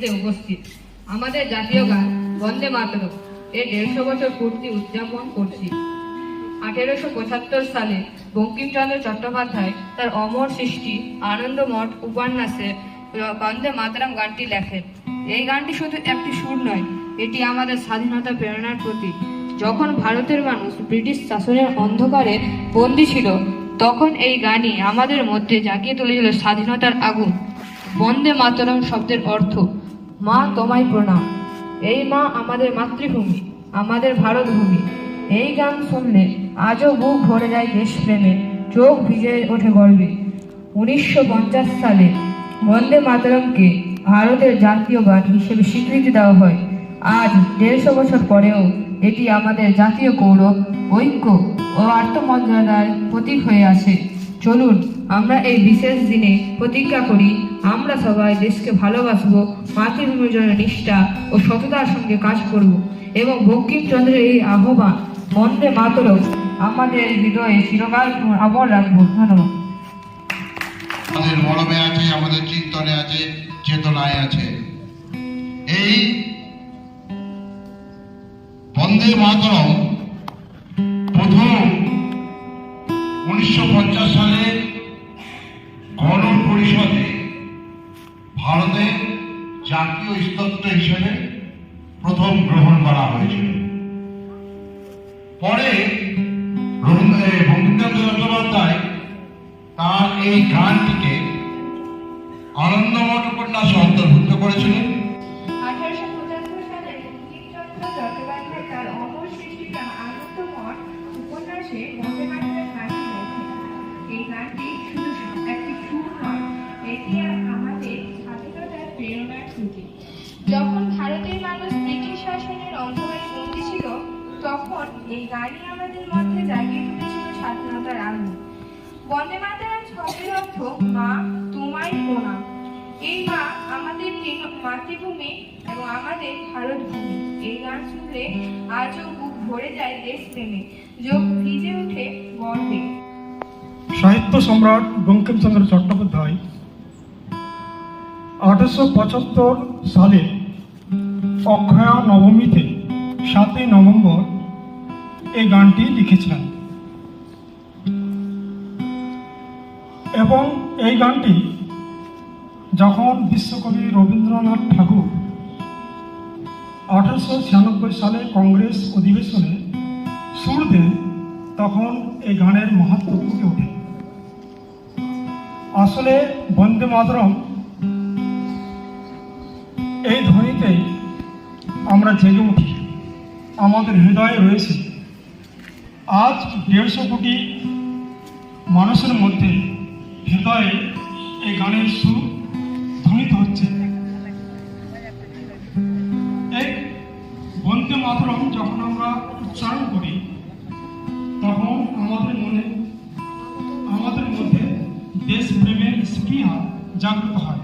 মধ্যে উপস্থিত। আমাদের জাতীয় গান বন্দে মাতরম এর 150 বছর পূর্তি উদযাপন করছি। 1875 সালে বঙ্কিমচন্দ্র চট্টোপাধ্যায় তার অমর সৃষ্টি আনন্দমঠ উপন্যাসে বন্দে মাতরম গানটি লেখেন। এই গানটি শুধু একটি সুর নয়, এটি আমাদের স্বাধীনতা প্রেরণার প্রতীক। যখন ভারতের মানুষ ব্রিটিশ শাসনের অন্ধকারে বন্দী ছিল, তখন এই গানই আমাদের মধ্যে জাগিয়ে তুলেছিল স্বাধীনতার আগুন। বন্দে মাতরম শব্দের অর্থ মা তোমায় প্রণাম। এই মা আমাদের মাতৃভূমি, আমাদের ভারত ভূমি। এই গান শুনলে আজও বুক ভরে যায় দেশপ্রেমে, চোখ ভিজে ওঠে গর্বে। 1950 সালে বন্দে মাতরমকে ভারতের জাতীয় গান হিসেবে স্বীকৃতি দেওয়া হয়। আজ 150 বছর পরেও এটি আমাদের জাতীয় গৌরব, ঐক্য ও আত্মমর্যাদার প্রতীক হয়ে আছে। চলুন আমরা এই বিশেষ দিনে প্রতিজ্ঞা করি, আমরা সবাই দেশকে ভালোবাসবো, মাতৃভূমির জন্য নিষ্ঠা ও সততার সঙ্গে কাজ করব এবং বঙ্কিমচন্দ্রের এই আহ্বান বন্দে মাতরম আমাদের হৃদয়ে চিরকাল অমর রাখবো। ধন্যবাদ। আমাদের মরমে আছে, আমাদের চিন্তনে আছে, চেতনায় আছে। এই বন্দে মাতরম প্রথম 1950 সালে গণ পরিষদে ভারতের জাতীয় স্তোত্র হিসেবে প্রথম গ্রহণ করা হয়েছিল। পরে বঙ্কিমচন্দ্র চট্টোপাধ্যায় তার এই গানটিকে আনন্দমঠ উপন্যাসে অন্তর্ভুক্ত করেছিলেন। 1875 সালে বঙ্কিমচন্দ্র চট্টোপাধ্যায় তার অমর সৃষ্টিকা আনন্দমঠ উপন্যাসে বন্দে মাতরম গানটি লেখেন। এই গানটি শুধু একটি সুর নয়, এটি আমাদের স্বাধীনতার প্রেরণার প্রতীক। যখন ভারতের মানুষ ব্রিটিশ শাসনের অন্ধকারে বন্দী ছিল, তখন এই গানই আমাদের মধ্যে জাগিয়ে তুলেছিল স্বাধীনতার আগুন। বন্দে মাতরম শব্দের অর্থ মা তোমায় প্রণাম। এই মা আমাদের মাতৃভূমি এবং আমাদের ভারত ভূমি। এই গান শুনলে আজও বুক ভরে যায় দেশপ্রেমে, চোখ ভিজে ওঠে গর্বে। সাহিত্য সম্রাট বঙ্কিমচন্দ্র চট্টোপাধ্যায় 1875 সালে অক্ষয়া নবমীতে 7 নভেম্বর এই গানটি লিখেছিলেন এবং এই গানটি যখন বিশ্বকবি রবীন্দ্রনাথ ঠাকুর 1896 সালে কংগ্রেস অধিবেশনে সুর দেন, তখন এই গানের মাহাত্ম্য ফুটে ওঠে। আসলে বন্দে মাতরম এই ধ্বনিতেই আমরা জেগে উঠি, আমাদের হৃদয়ে রয়েছে। আজ 150 কোটি মানুষের মধ্যে হৃদয়ে এই গানের সুর ধ্বনিত হচ্ছে। এই বন্দে মাতরম যখন আমরা উচ্চারণ করি, তখন আমাদের মধ্যে দেশপ্রেমের স্পৃহা জাগ্রত হয়।